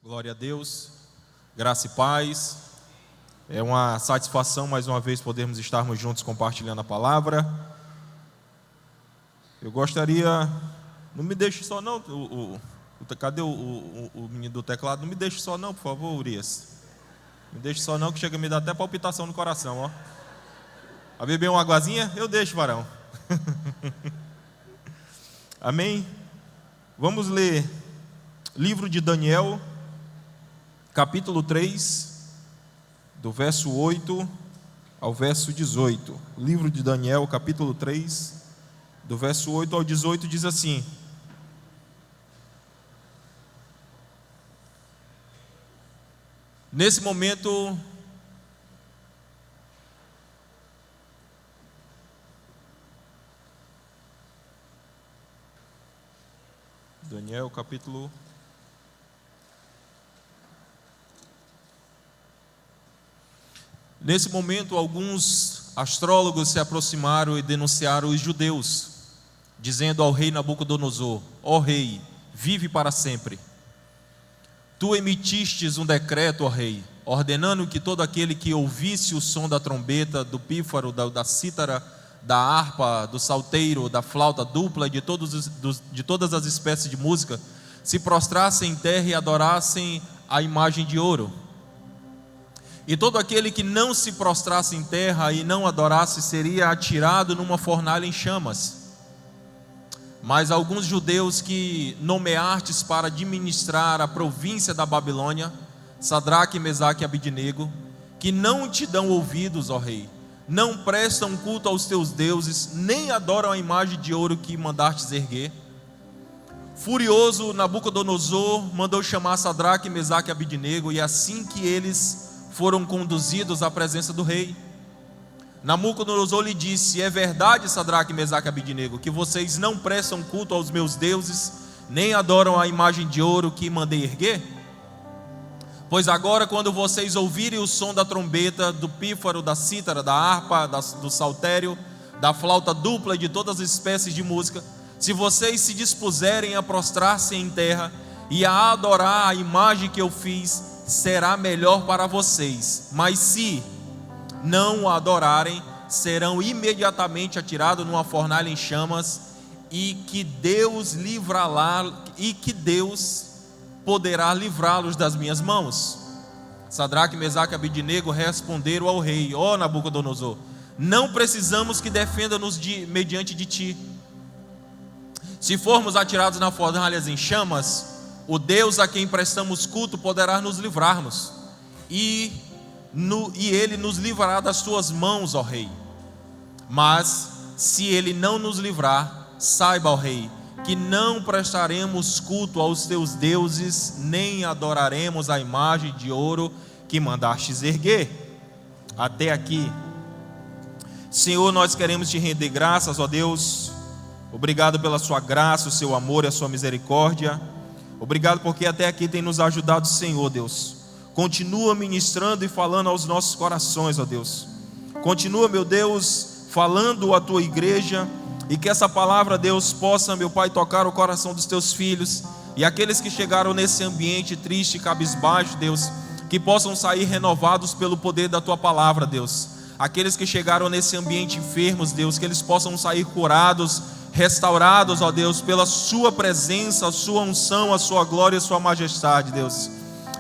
Glória a Deus, graça e paz. É uma satisfação mais uma vez podermos estarmos juntos compartilhando a palavra. Eu gostaria, não me deixe só não, cadê o menino do teclado? Não me deixe só não, por favor, Urias. Não me deixe só não, que chega a me dar até palpitação no coração, ó. A beber uma aguazinha? Eu deixo, varão. Amém? Vamos ler livro de Daniel, capítulo 3, do verso 8 ao verso 18. Livro de Daniel, capítulo 3, do verso 8 ao 18, diz assim: Nesse momento, Daniel, capítulo... Nesse momento, alguns astrólogos se aproximaram e denunciaram os judeus, dizendo ao rei Nabucodonosor: ó rei, vive para sempre. Tu emitistes um decreto, ó rei, ordenando que todo aquele que ouvisse o som da trombeta, do pífaro, da cítara, da harpa, do salteiro, da flauta dupla e de todas as espécies de música, se prostrassem em terra e adorassem a imagem de ouro. E todo aquele que não se prostrasse em terra e não adorasse seria atirado numa fornalha em chamas. Mas alguns judeus que nomeastes para administrar a província da Babilônia, Sadraque, Mesaque e Abidnego, que não te dão ouvidos, ó rei, não prestam culto aos teus deuses, nem adoram a imagem de ouro que mandastes erguer. Furioso, Nabucodonosor mandou chamar Sadraque, Mesaque e Abidnego, e assim que eles foram conduzidos à presença do rei, Nabucodonosor lhe disse: é verdade, Sadraque, Mesaque e Abidnego, que vocês não prestam culto aos meus deuses, nem adoram a imagem de ouro que mandei erguer? Pois agora, quando vocês ouvirem o som da trombeta, do pífaro, da cítara, da harpa, do saltério, da flauta dupla e de todas as espécies de música, se vocês se dispuserem a prostrar-se em terra e a adorar a imagem que eu fiz, será melhor para vocês. Mas se não o adorarem, serão imediatamente atirados numa fornalha em chamas, e que Deus poderá livrá-los das minhas mãos. Sadraque, Mesaque e Abidnego responderam ao rei: ó Nabucodonosor, não precisamos que defenda-nos mediante de ti. Se formos atirados na fornalha em chamas, o Deus a quem prestamos culto poderá nos livrarmos, e Ele nos livrará das tuas mãos, ó rei. Mas se Ele não nos livrar, saiba, ó rei, que não prestaremos culto aos teus deuses, nem adoraremos a imagem de ouro que mandastes erguer. Até aqui. Senhor, nós queremos te render graças, ó Deus. Obrigado pela sua graça, o seu amor e a sua misericórdia. Obrigado porque até aqui tem nos ajudado, Senhor Deus. Continua ministrando e falando aos nossos corações, ó Deus. Continua, meu Deus, falando à tua igreja, e que essa palavra, Deus, possa, meu Pai, tocar o coração dos teus filhos, e aqueles que chegaram nesse ambiente triste, cabisbaixo, Deus, que possam sair renovados pelo poder da tua palavra, Deus. Aqueles que chegaram nesse ambiente enfermos, Deus, que eles possam sair curados, restaurados, ó Deus, pela sua presença, a sua unção, a sua glória e a sua majestade, Deus.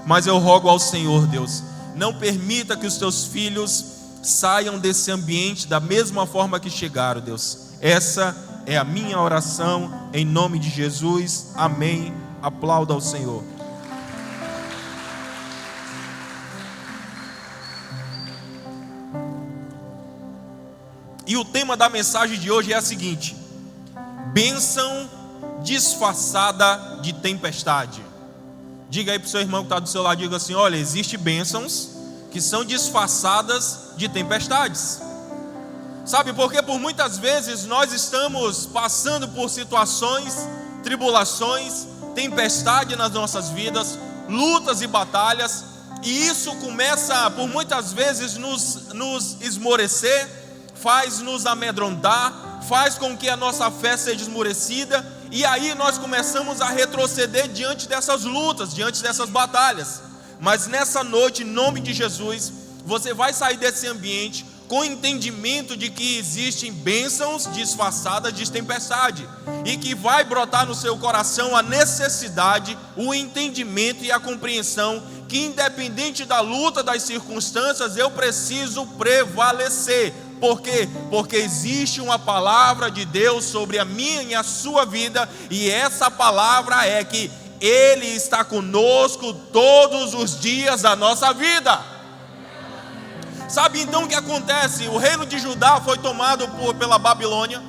Mas eu rogo ao Senhor, Deus, não permita que os teus filhos saiam desse ambiente da mesma forma que chegaram, Deus. Essa é a minha oração, em nome de Jesus, amém. Aplauda ao Senhor. E o tema da mensagem de hoje é a seguinte: bênção disfarçada de tempestade. Diga aí para o seu irmão que está do seu lado, diga assim: olha, existem bênçãos que são disfarçadas de tempestades. Sabe por quê? Por muitas vezes nós estamos passando por situações, tribulações, tempestade nas nossas vidas, lutas e batalhas, e isso começa por muitas vezes nos esmorecer, faz nos amedrontar, faz com que a nossa fé seja esmorecida, E aí nós começamos a retroceder diante dessas lutas, diante dessas batalhas. Mas nessa noite, em nome de Jesus, você vai sair desse ambiente com entendimento de que existem bênçãos disfarçadas de tempestade, e que vai brotar no seu coração a necessidade, o entendimento e a compreensão que, independente da luta, das circunstâncias, eu preciso prevalecer. Por quê? Porque existe uma palavra de Deus sobre a minha e a sua vida, e essa palavra é que Ele está conosco todos os dias da nossa vida. Sabe então o que acontece? O reino de Judá foi tomado pela Babilônia.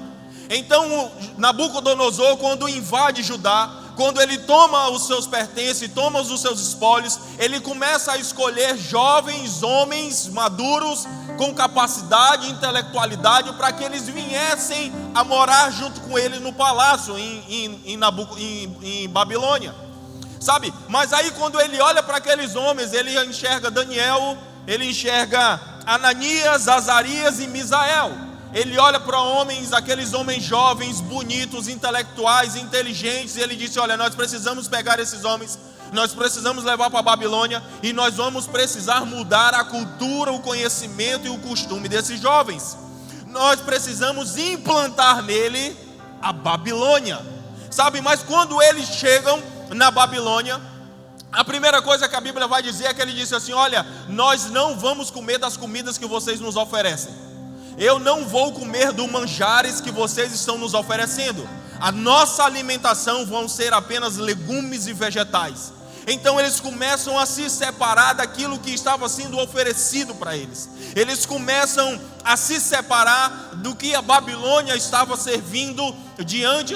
Então Nabucodonosor, quando invade Judá, quando ele toma os seus pertences, toma os seus espólios, ele começa a escolher jovens homens maduros, com capacidade e intelectualidade, para que eles viessem a morar junto com ele no palácio em Babilônia. Sabe? Mas aí quando ele olha para aqueles homens, ele enxerga Daniel, ele enxerga Ananias, Azarias e Misael. Ele olha para homens, aqueles homens jovens, bonitos, intelectuais, inteligentes, e ele disse: olha, nós precisamos pegar esses homens, nós precisamos levar para a Babilônia, e nós vamos precisar mudar a cultura, o conhecimento e o costume desses jovens. Nós precisamos implantar nele a Babilônia. Sabe, mas quando eles chegam na Babilônia, a primeira coisa que a Bíblia vai dizer é que ele disse assim: olha, nós não vamos comer das comidas que vocês nos oferecem. Eu não vou comer dos manjares que vocês estão nos oferecendo. A nossa alimentação vão ser apenas legumes e vegetais. Então eles começam a se separar daquilo que estava sendo oferecido para eles. Eles começam a se separar do que a Babilônia estava servindo diante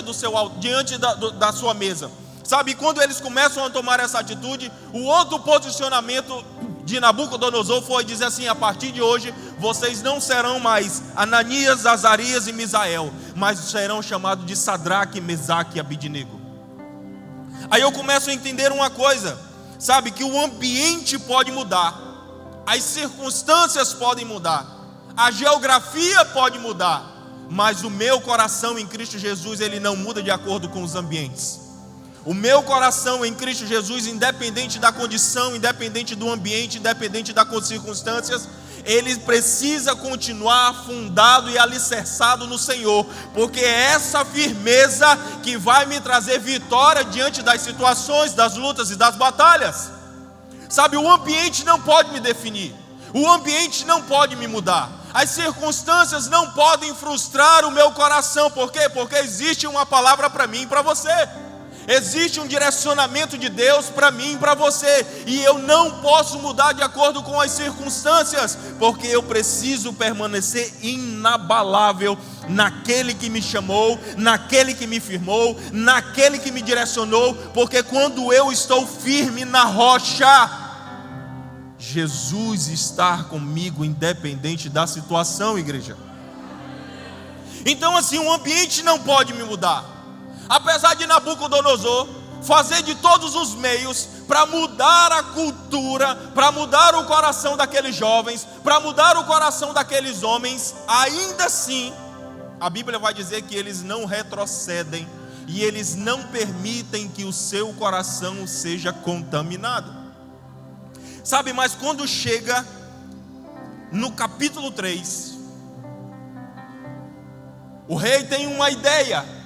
da sua mesa. Sabe, quando eles começam a tomar essa atitude, o outro posicionamento de Nabucodonosor foi dizer assim: a partir de hoje, vocês não serão mais Ananias, Azarias e Misael, mas serão chamados de Sadraque, Mesaque e Abidnego. Aí eu começo a entender uma coisa, sabe, que o ambiente pode mudar, as circunstâncias podem mudar, a geografia pode mudar, mas o meu coração em Cristo Jesus, ele não muda de acordo com os ambientes. O meu coração em Cristo Jesus, independente da condição, independente do ambiente, independente das circunstâncias, ele precisa continuar fundado e alicerçado no Senhor, porque é essa firmeza que vai me trazer vitória diante das situações, das lutas e das batalhas. Sabe, o ambiente não pode me definir, o ambiente não pode me mudar, as circunstâncias não podem frustrar o meu coração. Por quê? Porque existe uma palavra para mim e para você. Existe um direcionamento de Deus para mim e para você, e eu não posso mudar de acordo com as circunstâncias, porque eu preciso permanecer inabalável naquele que me chamou, naquele que me firmou, naquele que me direcionou, porque quando eu estou firme na rocha, Jesus está comigo, independente da situação, igreja. Então assim, o ambiente não pode me mudar. Apesar de Nabucodonosor fazer de todos os meios para mudar a cultura, para mudar o coração daqueles jovens, para mudar o coração daqueles homens, ainda assim, a Bíblia vai dizer que eles não retrocedem e eles não permitem que o seu coração seja contaminado. Sabe, mas quando chega no capítulo 3, o rei tem uma ideia.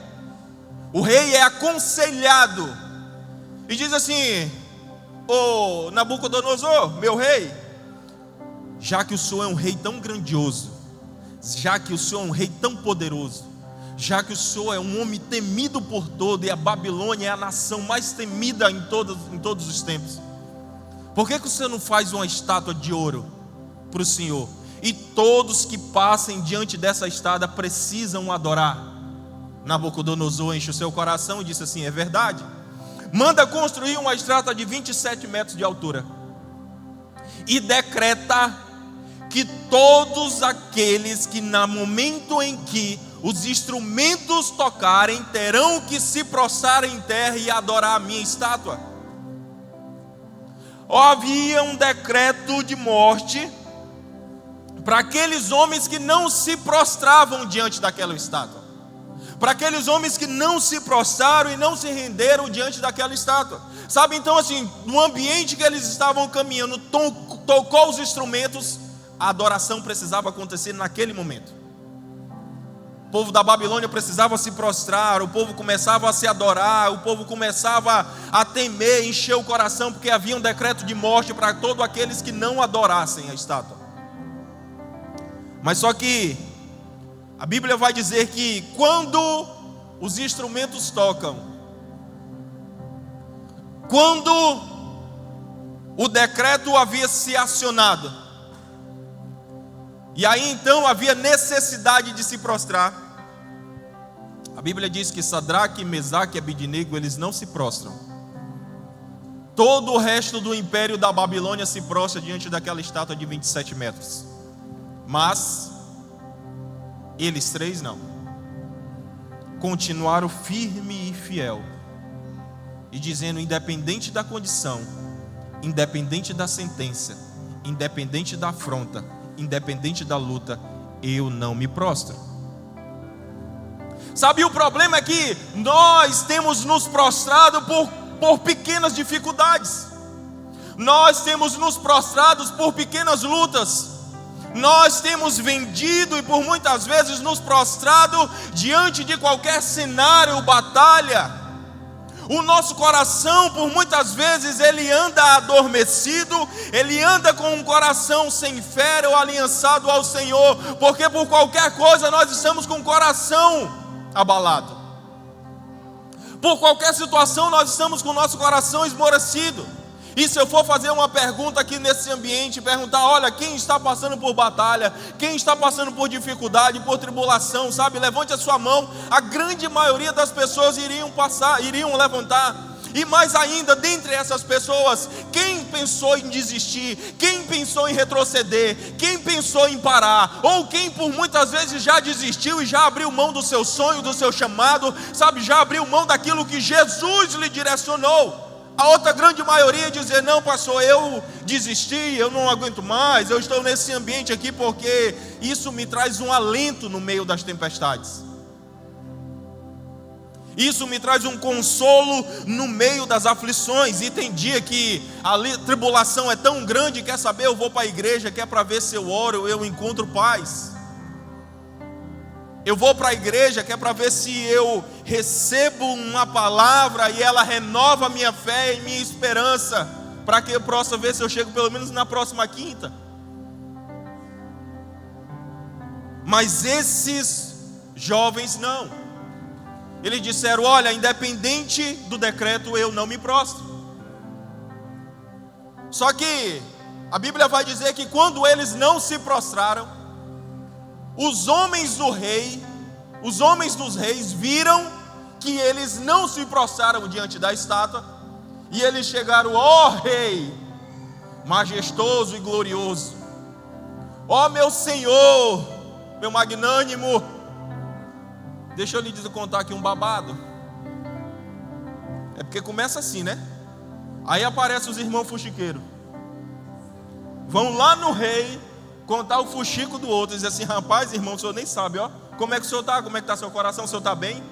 O rei é aconselhado e diz assim: ô Nabucodonosor, meu rei, já que o senhor é um rei tão grandioso, já que o senhor é um rei tão poderoso, já que o senhor é um homem temido por todos, e a Babilônia é a nação mais temida em todos os tempos, por que o senhor não faz uma estátua de ouro para o senhor? E todos que passem diante dessa estátua precisam adorar. Nabucodonosor enche o seu coração e disse assim: é verdade. Manda construir uma estátua de 27 metros de altura e decreta que todos aqueles que no momento em que os instrumentos tocarem terão que se prostrar em terra e adorar a minha estátua. Havia um decreto de morte para aqueles homens que não se prostravam diante daquela estátua. para aqueles homens que não se prostraram e não se renderam diante daquela estátua. Sabe, então assim, no ambiente que eles estavam caminhando, tocou os instrumentos, a adoração precisava acontecer naquele momento. O povo da Babilônia precisava se prostrar, o povo começava a se adorar, o povo começava a temer, encher o coração, porque havia um decreto de morte para todos aqueles que não adorassem a estátua. Mas só que a Bíblia vai dizer que quando os instrumentos tocam, quando o decreto havia se acionado, e aí então havia necessidade de se prostrar, a Bíblia diz que Sadraque, Mesaque e Abidnego, eles não se prostram. Todo o resto do império da Babilônia se prostra diante daquela estátua de 27 metros. Mas eles três não. Continuaram firme e fiel, e dizendo, independente da condição, independente da sentença, independente da afronta, independente da luta, eu não me prostro. Sabe, o problema é que nós temos nos prostrado por pequenas dificuldades. Nós temos nos prostrados por pequenas lutas. Nós temos vendido e por muitas vezes nos prostrado diante de qualquer cenário, batalha. O nosso coração, por muitas vezes, ele anda adormecido, ele anda com um coração sem fé ou aliançado ao Senhor, porque por qualquer coisa nós estamos com o coração abalado. Por qualquer situação nós estamos com o nosso coração esmorecido. E se eu for fazer uma pergunta aqui nesse ambiente, perguntar, olha, quem está passando por batalha, quem está passando por dificuldade, por tribulação, sabe, levante a sua mão, a grande maioria das pessoas iriam levantar. E mais ainda, dentre essas pessoas, quem pensou em desistir, quem pensou em retroceder, quem pensou em parar, ou quem por muitas vezes já desistiu e já abriu mão do seu sonho, do seu chamado, sabe, já abriu mão daquilo que Jesus lhe direcionou. A outra grande maioria dizer, não pastor, eu desisti, eu não aguento mais, eu estou nesse ambiente aqui porque isso me traz um alento no meio das tempestades. Isso me traz um consolo no meio das aflições. E tem dia que a tribulação é tão grande, quer saber, eu vou para a igreja, que é para ver se eu oro, eu encontro paz. Eu vou para a igreja, que é para ver se eu recebo uma palavra e ela renova a minha fé e minha esperança, para que eu possa ver se eu chego pelo menos na próxima quinta. Mas esses jovens não. Eles disseram, olha, independente do decreto, eu não me prostro. Só que a Bíblia vai dizer que quando eles não se prostraram, os homens do rei, os homens dos reis viram que eles não se prostraram diante da estátua, e eles chegaram, ó rei, majestoso e glorioso, ó meu Senhor, meu magnânimo. Deixa eu lhe contar aqui um babado. É porque começa assim, né? Aí aparecem os irmãos fuxiqueiros, vão lá no rei contar o fuxico do outro, dizer assim, rapaz, irmão, o senhor nem sabe, ó, como é que o senhor está, como é que está seu coração, o senhor está bem?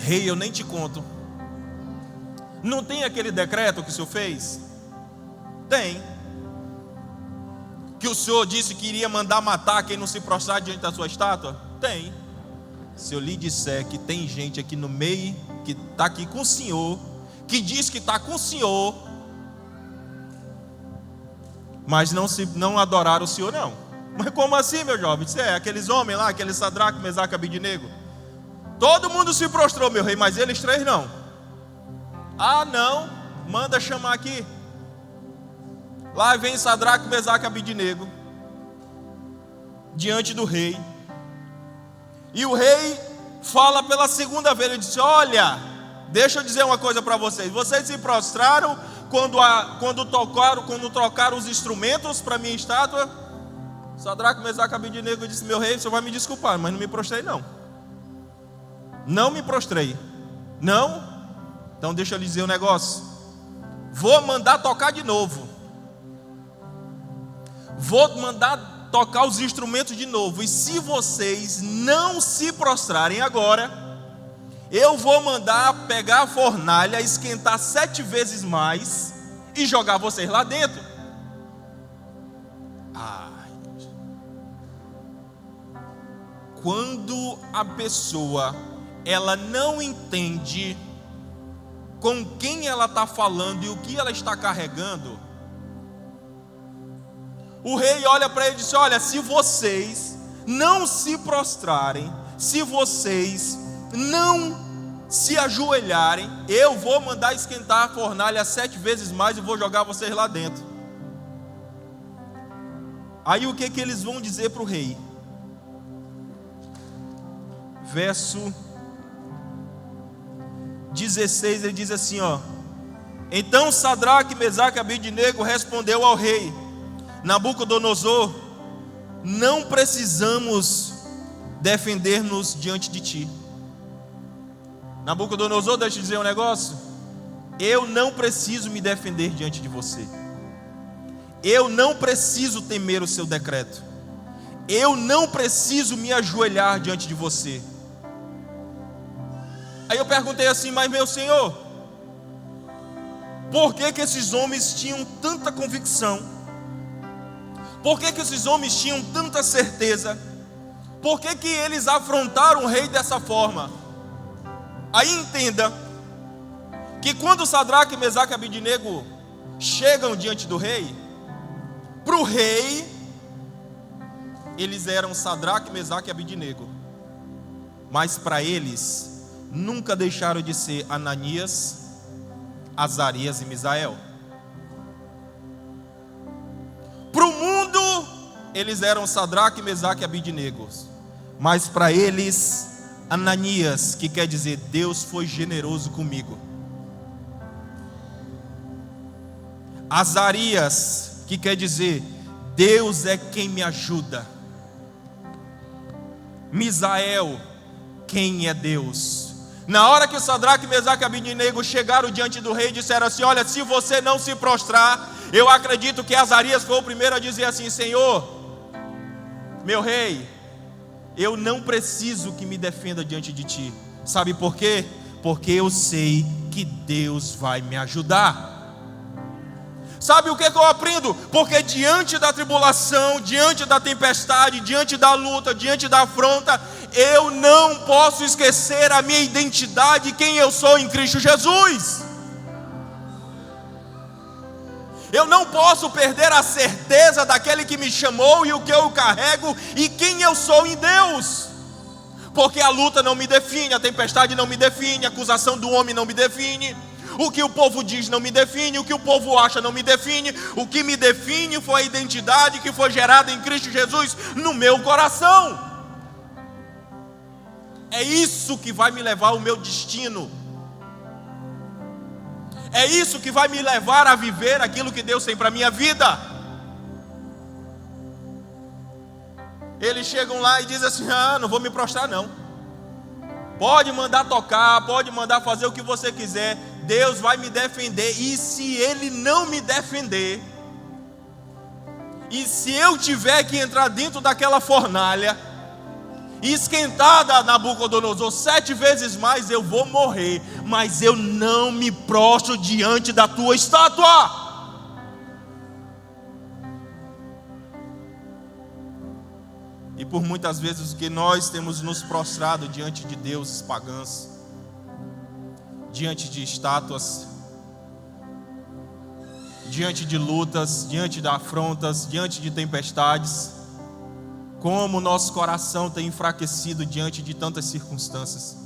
Rei, eu nem te conto. Não tem aquele decreto que o senhor fez? Tem. Que o senhor disse que iria mandar matar quem não se prostrar diante da sua estátua? Tem. Se eu lhe disser que tem gente aqui no meio, que está aqui com o senhor, que diz que está com o senhor, mas não adoraram o Senhor, não. Mas como assim, meu jovem? Disse, aqueles homens lá, aqueles Sadraque, Mesaque e Abidnego, todo mundo se prostrou, meu rei, mas eles três não. Ah não, manda chamar aqui. Lá vem Sadraque, Mesaque e Abidnego diante do rei. E o rei fala pela segunda vez, ele disse, olha, deixa eu dizer uma coisa para vocês. Vocês se prostraram quando trocaram os instrumentos para minha estátua. Sadraque, Mesaque e Abidnego disse, meu rei, o senhor vai me desculpar, mas não me prostrei não. Não me prostrei. Não? Então deixa eu lhe dizer um negócio. Vou mandar tocar de novo. Vou mandar tocar os instrumentos de novo, e se vocês não se prostrarem agora, eu vou mandar pegar a fornalha, esquentar 7 vezes mais e jogar vocês lá dentro. Quando a pessoa ela não entende com quem ela está falando e o que ela está carregando, o rei olha para ele e diz: olha, se vocês não se prostrarem, se vocês não se ajoelharem, eu vou mandar esquentar a fornalha 7 vezes mais e vou jogar vocês lá dentro. Aí o que eles vão dizer para o rei? Verso 16, ele diz assim, ó: então Sadraque, Mesaque e Abednego respondeu ao rei Nabucodonosor: não precisamos defender-nos diante de ti. Nabucodonosor, deixa eu dizer um negócio: eu não preciso me defender diante de você, eu não preciso temer o seu decreto, eu não preciso me ajoelhar diante de você. Aí eu perguntei assim: mas meu senhor, por que esses homens tinham tanta convicção? Por que esses homens tinham tanta certeza? Por que eles afrontaram o rei dessa forma? Aí entenda que quando Sadraque, Mesaque e Abednego chegam diante do rei, para o rei eles eram Sadraque, Mesaque e Abednego, mas para eles nunca deixaram de ser Ananias, Azarias e Misael. Para o mundo eles eram Sadraque, Mesaque e Abednego, mas para eles Ananias, que quer dizer Deus foi generoso comigo. Azarias, que quer dizer Deus é quem me ajuda. Misael, quem é Deus. Na hora que Sadraque, Mesaque e Abednego chegaram diante do rei e disseram assim: olha, se você não se prostrar, eu acredito que Azarias foi o primeiro a dizer assim: Senhor, meu rei, eu não preciso que me defenda diante de ti. Sabe por quê? Porque eu sei que Deus vai me ajudar. Sabe o que eu aprendo? Porque diante da tribulação, diante da tempestade, diante da luta, diante da afronta, eu não posso esquecer a minha identidade, quem eu sou em Cristo Jesus. Eu não posso perder a certeza daquele que me chamou e o que eu carrego e quem eu sou em Deus. Porque a luta não me define, a tempestade não me define, a acusação do homem não me define, o que o povo diz não me define, o que o povo acha não me define. O que me define foi a identidade que foi gerada em Cristo Jesus no meu coração. É isso que vai me levar ao meu destino. É isso que vai me levar a viver aquilo que Deus tem para a minha vida. Eles chegam lá e dizem assim: não vou me prostrar não. Pode mandar tocar, pode mandar fazer o que você quiser, Deus vai me defender. E se Ele não me defender, e se eu tiver que entrar dentro daquela fornalha e esquentada, Nabucodonosor, 7 vezes mais, eu vou morrer, mas eu não me prostro diante da tua estátua. E por muitas vezes que nós temos nos prostrado diante de deuses pagãos, diante de estátuas, diante de lutas, diante de afrontas, diante de tempestades, como o nosso coração tem enfraquecido diante de tantas circunstâncias,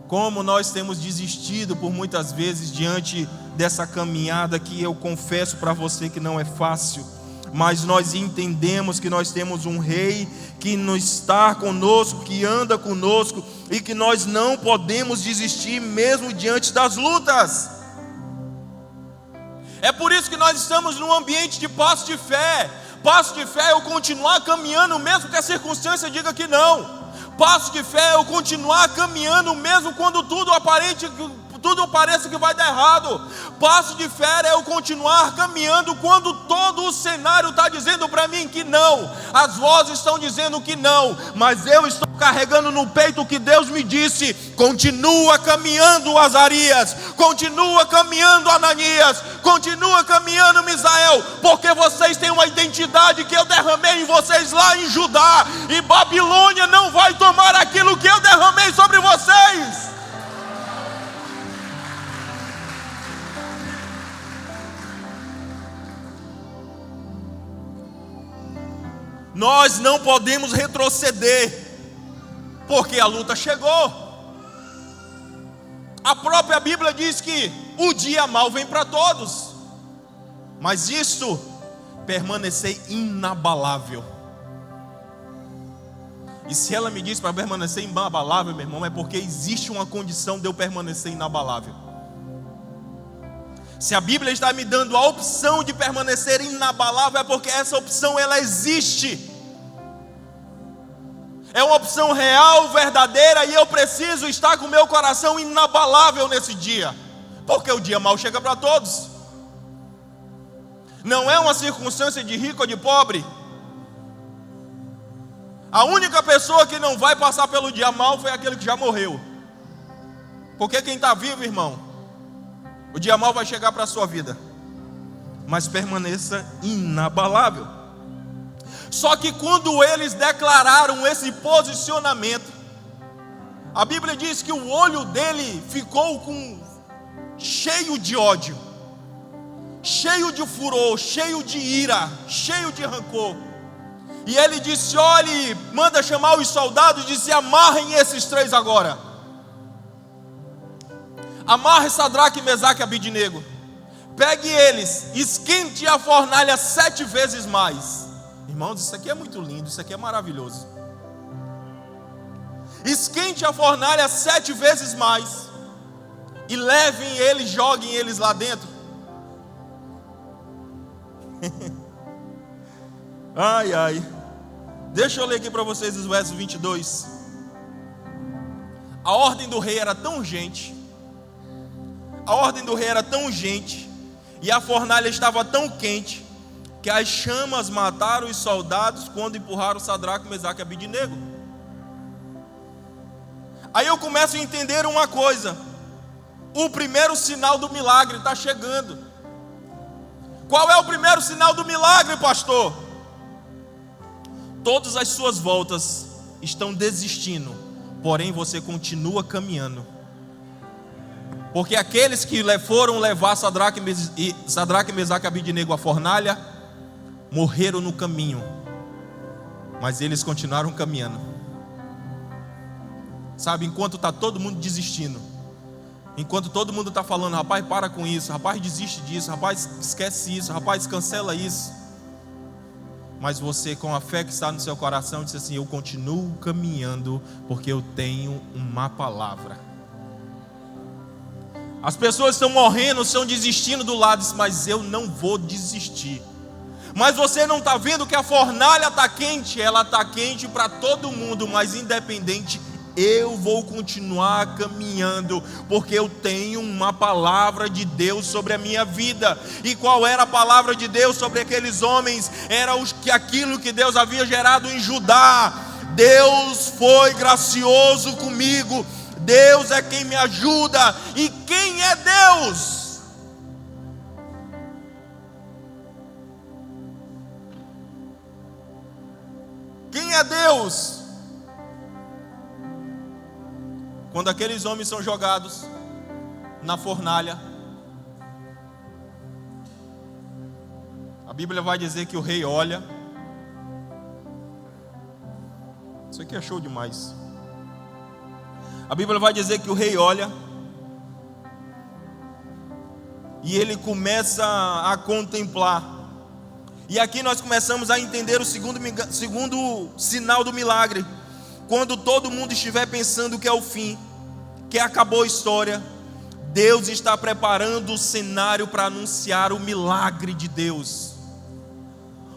como nós temos desistido por muitas vezes diante dessa caminhada que eu confesso para você que não é fácil, mas nós entendemos que nós temos um rei que nos está conosco, que anda conosco, e que nós não podemos desistir mesmo diante das lutas. É por isso que nós estamos num ambiente de passo de fé. Passo de fé é eu continuar caminhando mesmo que a circunstância diga que não. Passo de fé é eu continuar caminhando mesmo quando tudo tudo parece que vai dar errado. Passo de fé é eu continuar caminhando quando todo o cenário está dizendo para mim que não, as vozes estão dizendo que não, mas eu estou carregando no peito o que Deus me disse: continua caminhando, Azarias, continua caminhando, Ananias, continua caminhando, Misael, porque vocês têm uma identidade que eu derramei em vocês lá em Judá, e Babilônia não vai tomar aquilo que eu derramei sobre vocês. Nós não podemos retroceder, porque a luta chegou. A própria Bíblia diz que o dia mau vem para todos, mas isto, permanecer inabalável. E se ela me diz para permanecer inabalável, meu irmão, é porque existe uma condição de eu permanecer inabalável. Se a Bíblia está me dando a opção de permanecer inabalável, é porque essa opção ela existe. É uma opção real, verdadeira, e eu preciso estar com o meu coração inabalável nesse dia, porque o dia mau chega para todos. Não é uma circunstância de rico ou de pobre. A única pessoa que não vai passar pelo dia mau foi aquele que já morreu. Porque quem está vivo, irmão, o dia mau vai chegar para a sua vida, mas permaneça inabalável. Só que quando eles declararam esse posicionamento, a Bíblia diz que o olho dele ficou cheio de ódio, cheio de furor, cheio de ira, cheio de rancor. E ele disse: olhe, manda chamar os soldados, disse: amarrem esses três agora. Amarre Sadraque, Mesaque e Abidnego. Pegue eles, esquente a fornalha 7 vezes mais. Irmãos, isso aqui é muito lindo, isso aqui é maravilhoso. Esquente a fornalha 7 vezes mais, e levem eles, joguem eles lá dentro. Ai, ai. Deixa eu ler aqui para vocês os versos 22. A ordem do rei era tão urgente, a ordem do rei era tão urgente, e a fornalha estava tão quente, que as chamas mataram os soldados quando empurraram Sadraque, Mesaque e Abidnego. Aí eu começo a entender uma coisa: o primeiro sinal do milagre está chegando. Qual é o primeiro sinal do milagre, pastor? Todas as suas voltas estão desistindo, porém você continua caminhando. Porque aqueles que foram levar Sadraque, Mesaque e Abidnego à fornalha morreram no caminho, mas eles continuaram caminhando. Sabe, enquanto está todo mundo desistindo, enquanto todo mundo está falando: rapaz, para com isso, rapaz, desiste disso, rapaz, esquece isso, rapaz, cancela isso, mas você, com a fé que está no seu coração, disse assim: eu continuo caminhando, porque eu tenho uma palavra. As pessoas estão morrendo, estão desistindo do lado, mas eu não vou desistir. Mas você não está vendo que a fornalha está quente? Ela está quente para todo mundo, mas independente, eu vou continuar caminhando, porque eu tenho uma palavra de Deus sobre a minha vida. E qual era a palavra de Deus sobre aqueles homens? Era aquilo que Deus havia gerado em Judá: Deus foi gracioso comigo, Deus é quem me ajuda. E quem é Deus? Quem é Deus? Quando aqueles homens são jogados na fornalha, a Bíblia vai dizer que o rei olha. Isso aqui é show demais. A Bíblia vai dizer que o rei olha e ele começa a contemplar. E aqui nós começamos a entender o segundo sinal do milagre. Quando todo mundo estiver pensando que é o fim, que acabou a história, Deus está preparando o cenário para anunciar o milagre de Deus.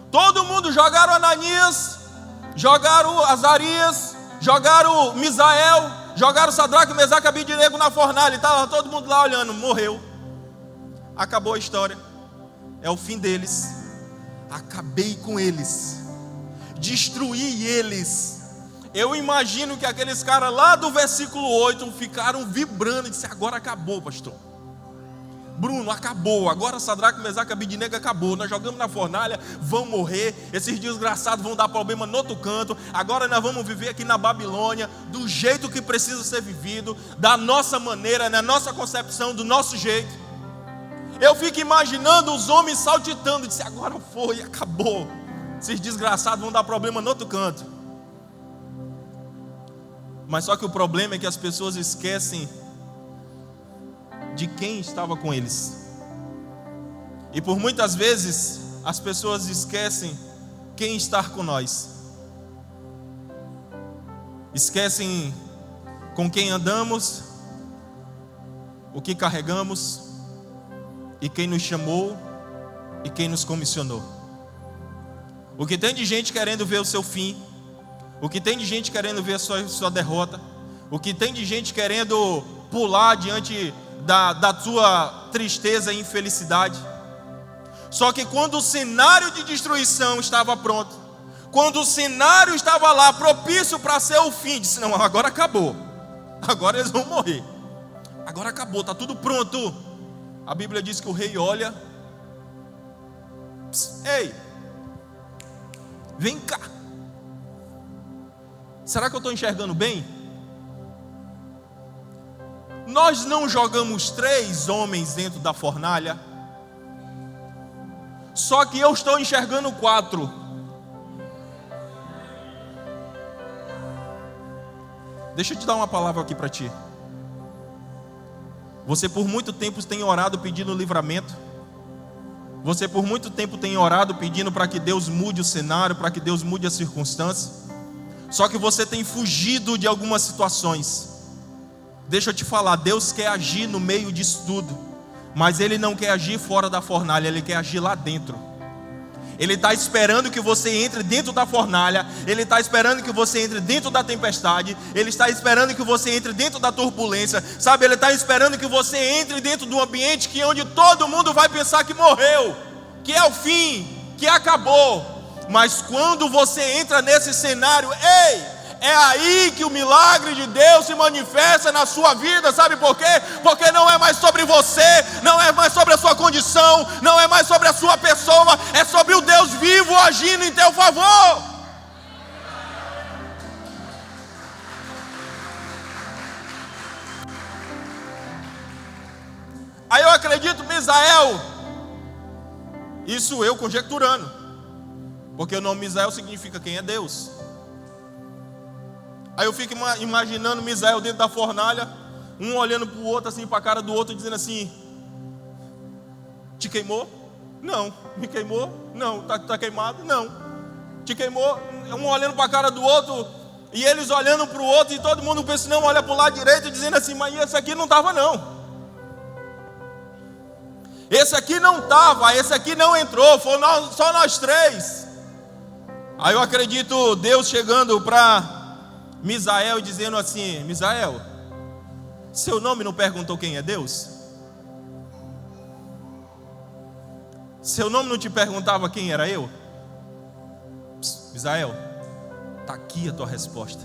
Todo mundo jogaram Ananias, jogaram Azarias, jogaram Misael, Jogaram Sadraque, Mesaque e Abednego na fornalha. E estava todo mundo lá olhando. Morreu. Acabou a história. É o fim deles. Acabei com eles. Destruí eles. Eu imagino que aqueles caras lá do versículo 8 ficaram vibrando e disseram: agora acabou, pastor. Bruno, acabou. Agora Sadraque, Mesaque e Abednego acabou. Nós jogamos na fornalha, vão morrer. Esses desgraçados vão dar problema no outro canto. Agora nós vamos viver aqui na Babilônia do jeito que precisa ser vivido, da nossa maneira, na nossa concepção, do nosso jeito. Eu fico imaginando os homens saltitando. Disse: agora foi, acabou. Esses desgraçados vão dar problema no outro canto. Mas só que o problema é que as pessoas esquecem de quem estava com eles. E por muitas vezes as pessoas esquecem quem está com nós. Esquecem com quem andamos, o que carregamos, e quem nos chamou e quem nos comissionou. O que tem de gente querendo ver o seu fim, o que tem de gente querendo ver a sua derrota, o que tem de gente querendo pular diante da sua tristeza e infelicidade. Só que quando o cenário de destruição estava pronto, quando o cenário estava lá propício para ser o fim, disse: não, agora acabou, agora eles vão morrer, agora acabou, está tudo pronto. A Bíblia diz que o rei olha: ei, vem cá, será que eu estou enxergando bem? Nós não jogamos 3 homens dentro da fornalha, só que eu estou enxergando 4. Deixa eu te dar uma palavra aqui para ti. Você por muito tempo tem orado pedindo livramento. Você por muito tempo tem orado pedindo para que Deus mude o cenário, para que Deus mude a circunstância. Só que você tem fugido de algumas situações. Deixa eu te falar, Deus quer agir no meio disso tudo, mas Ele não quer agir fora da fornalha, Ele quer agir lá dentro. Ele está esperando que você entre dentro da fornalha, Ele está esperando que você entre dentro da tempestade, Ele está esperando que você entre dentro da turbulência, sabe? Ele está esperando que você entre dentro do ambiente onde todo mundo vai pensar que morreu, que é o fim, que acabou. Mas quando você entra nesse cenário, ei, é aí que o milagre de Deus se manifesta na sua vida. Sabe por quê? Porque não é mais sobre você, não é mais sobre a sua condição, não é mais sobre a sua pessoa, é sobre o Deus vivo agindo em teu favor. Aí eu acredito, Misael, isso eu conjecturando, porque o nome Misael significa quem é Deus. Aí eu fico imaginando Misael dentro da fornalha, um olhando para o outro, assim, para a cara do outro, dizendo assim: te queimou? Não. Me queimou? Não. Tá queimado? Não. Te queimou? Um olhando para a cara do outro, e eles olhando para o outro, e todo mundo pensa: não, olha para o lado direito, dizendo assim: mas esse aqui não estava não. Esse aqui não estava, esse aqui não entrou, foi só nós 3. Aí eu acredito Deus chegando para Misael dizendo assim: Misael, seu nome não perguntou quem é Deus? Seu nome não te perguntava quem era eu? Misael, está aqui a tua resposta.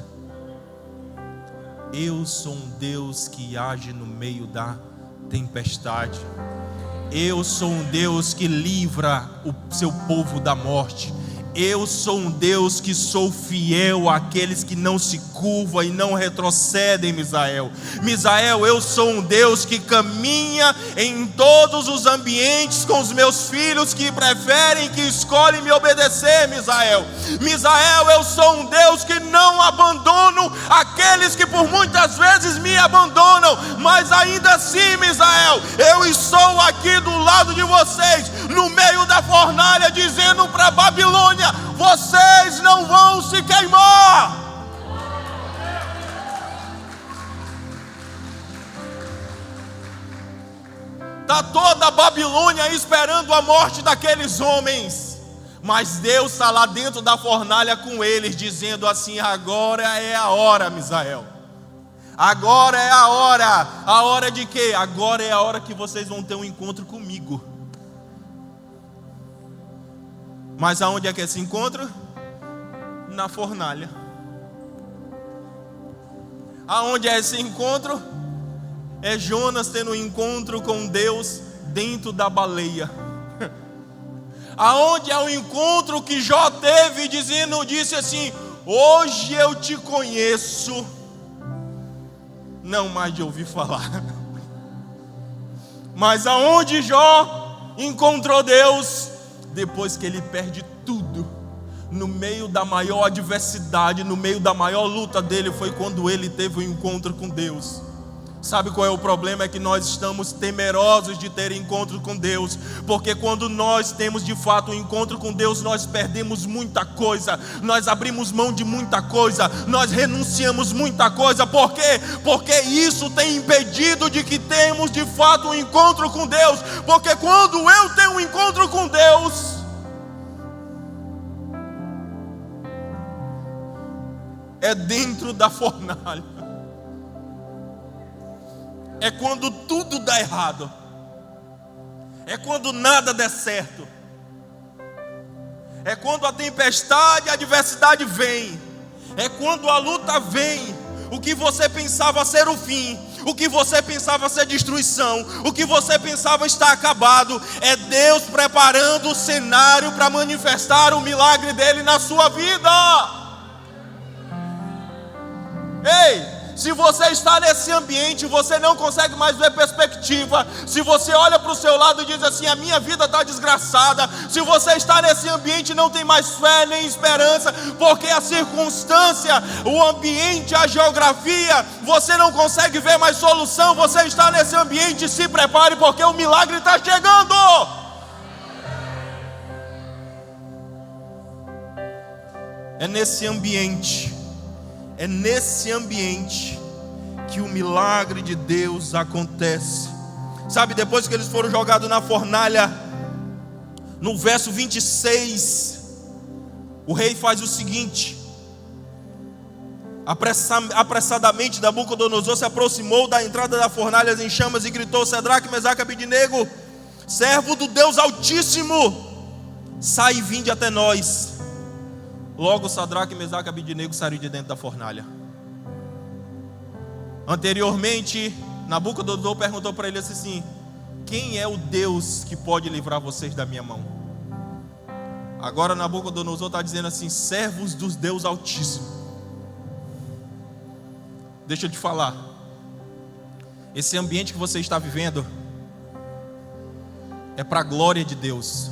Eu sou um Deus que age no meio da tempestade. Eu sou um Deus que livra o seu povo da morte. Eu sou um Deus que sou fiel àqueles que não se curvam e não retrocedem, Misael. Misael, eu sou um Deus que caminha em todos os ambientes com os meus filhos que preferem, que escolhem me obedecer, Misael. Misael, eu sou um Deus que não abandono aqueles que por muitas vezes me abandonam, mas ainda assim, Misael, eu estou aqui do lado de vocês, no meio da fornalha, dizendo para a Babilônia: vocês não vão se queimar. Está toda a Babilônia esperando a morte daqueles homens, mas Deus está lá dentro da fornalha com eles, dizendo assim: agora é a hora, Misael. Agora é a hora. A hora de quê? Agora é a hora que vocês vão ter um encontro comigo. Mas aonde é que é esse encontro? Na fornalha. Aonde é esse encontro? É Jonas tendo um encontro com Deus dentro da baleia. Aonde é o encontro que Jó teve disse assim: hoje eu te conheço, não mais de ouvir falar. Mas aonde Jó encontrou Deus? Depois que ele perde tudo, no meio da maior adversidade, no meio da maior luta dele, foi quando ele teve um encontro com Deus. Sabe qual é o problema? É que nós estamos temerosos de ter encontro com Deus, porque quando nós temos de fato um encontro com Deus, nós perdemos muita coisa, nós abrimos mão de muita coisa, nós renunciamos muita coisa. Por quê? Porque isso tem impedido de que temos de fato um encontro com Deus. Porque quando eu tenho um encontro com Deus, é dentro da fornalha. É quando tudo dá errado. É quando nada der certo. É quando a tempestade, a adversidade vem. É quando a luta vem. O que você pensava ser o fim, o que você pensava ser destruição, o que você pensava estar acabado, é Deus preparando o cenário para manifestar o milagre dele na sua vida. Ei! Se você está nesse ambiente, você não consegue mais ver perspectiva. Se você olha para o seu lado e diz assim: a minha vida está desgraçada. Se você está nesse ambiente, não tem mais fé nem esperança, porque a circunstância, o ambiente, a geografia, você não consegue ver mais solução. Você está nesse ambiente, se prepare, porque o milagre está chegando. É nesse ambiente que o milagre de Deus acontece. Sabe, depois que eles foram jogados na fornalha, no verso 26, o rei faz o seguinte: apressadamente Nabucodonosor se aproximou da entrada da fornalha em chamas e gritou: Sadraque, Mesaque e Abidnego, servo do Deus Altíssimo, sai e vinde até nós. Logo Sadraque, Mesaque e Abidnego saíram de dentro da fornalha. Anteriormente, Nabucodonosor perguntou para ele assim: quem é o Deus que pode livrar vocês da minha mão? Agora Nabucodonosor está dizendo assim: servos dos Deus Altíssimo. Deixa eu te falar, esse ambiente que você está vivendo é para a glória de Deus.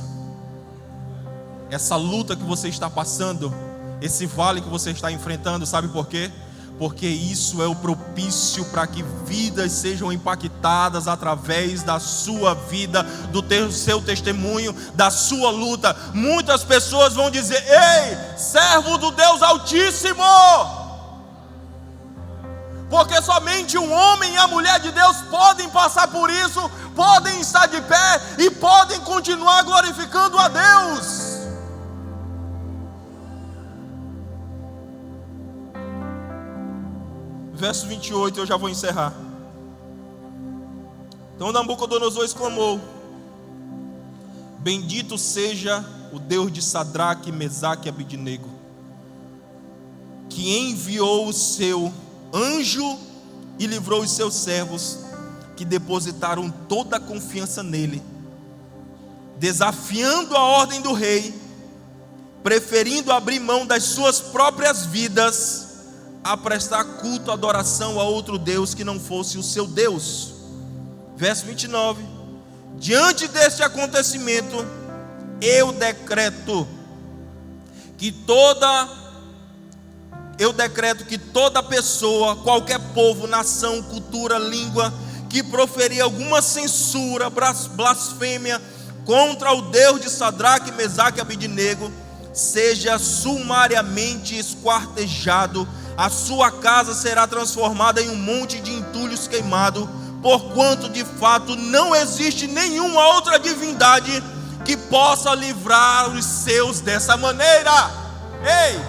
Essa luta que você está passando, esse vale que você está enfrentando, sabe por quê? Porque isso é o propício para que vidas sejam impactadas através da sua vida, do seu testemunho, da sua luta. Muitas pessoas vão dizer: ei, servo do Deus Altíssimo! Porque somente um homem e a mulher de Deus podem passar por isso, podem estar de pé e podem continuar glorificando a Deus. Verso 28, eu já vou encerrar. Então Nabucodonosor exclamou: bendito seja o Deus de Sadraque, Mesaque e Abidnego, que enviou o seu anjo e livrou os seus servos, que depositaram toda a confiança nele, desafiando a ordem do rei, preferindo abrir mão das suas próprias vidas a prestar culto, adoração a outro Deus que não fosse o seu Deus. Verso 29, diante deste acontecimento, eu decreto que toda pessoa, qualquer povo, nação, cultura, língua, que proferir alguma censura, blasfêmia contra o Deus de Sadraque, Mesaque e Abidnego, seja sumariamente esquartejado. A sua casa será transformada em um monte de entulhos queimados, porquanto de fato não existe nenhuma outra divindade que possa livrar os seus dessa maneira. Ei,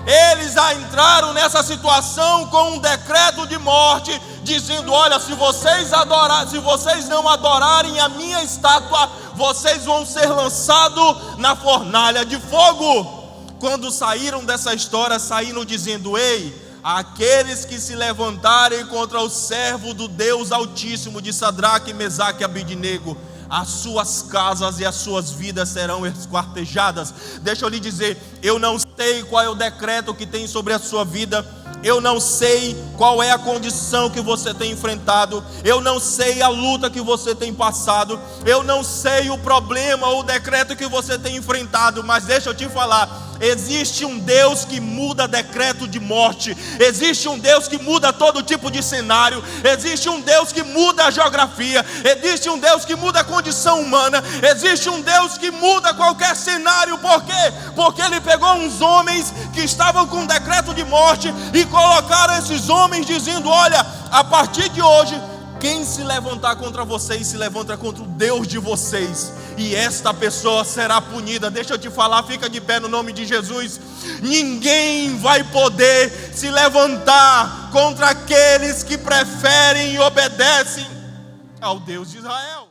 eles entraram nessa situação com um decreto de morte, dizendo: olha, se vocês não adorarem a minha estátua, vocês vão ser lançados na fornalha de fogo. Quando saíram dessa história, saíram dizendo: ei, aqueles que se levantarem contra o servo do Deus Altíssimo de Sadraque, Mesaque e Abednego, as suas casas e as suas vidas serão esquartejadas. Deixa eu lhe dizer, eu não sei qual é o decreto que tem sobre a sua vida, eu não sei qual é a condição que você tem enfrentado, eu não sei a luta que você tem passado, eu não sei o problema ou o decreto que você tem enfrentado, mas deixa eu te falar, existe um Deus que muda decreto de morte, existe um Deus que muda todo tipo de cenário, existe um Deus que muda a geografia, existe um Deus que muda a condição humana, existe um Deus que muda qualquer cenário. Por quê? Porque Ele pegou uns homens que estavam com decreto de morte e colocaram esses homens dizendo: olha, a partir de hoje, quem se levantar contra vocês, se levanta contra o Deus de vocês, e esta pessoa será punida. Deixa eu te falar, fica de pé no nome de Jesus. Ninguém vai poder se levantar contra aqueles que preferem e obedecem ao Deus de Israel.